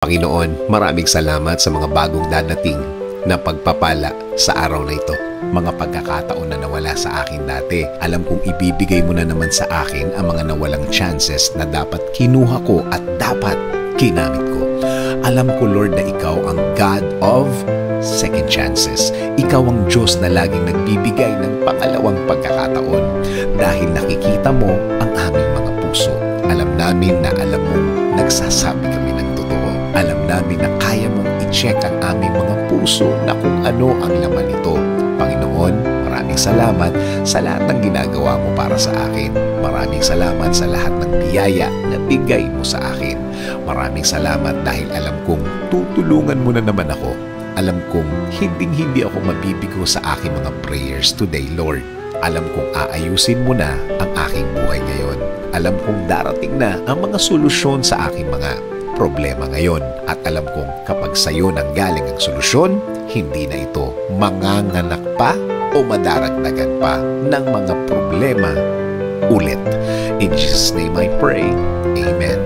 Panginoon, maraming salamat sa mga bagong dadating na pagpapala sa araw na ito. Mga pagkakataon na nawala sa akin dati. Alam kong ibibigay mo na naman sa akin ang mga nawalang chances na dapat kinuha ko at dapat ginamit ko. Alam ko, Lord, na Ikaw ang God of second chances. Ikaw ang Diyos na laging nagbibigay ng pangalawang pagkakataon dahil nakikita mo ang aming mga puso. Alam namin na alam mong nagsasabi kami ng totoo. Alam namin na kaya mong i-check ang aming mga puso na kung ano ang laman nito. Panginoon, maraming salamat sa lahat ng ginagawa mo para sa akin. Maraming salamat sa lahat ng biyaya na bigay mo sa akin. Maraming salamat dahil alam kong tutulungan mo na naman ako. Alam kong hindi ako mabibigo sa aking mga prayers today, Lord. Alam kong aayusin mo na ang aking buhay ngayon. Alam kong darating na ang mga solusyon sa aking mga problema ngayon. At alam kong kapag sa'yo nanggaling ang solusyon, hindi na ito manganganak pa o madaragdagan pa ng mga problema ulit. In Jesus' name I pray. Amen.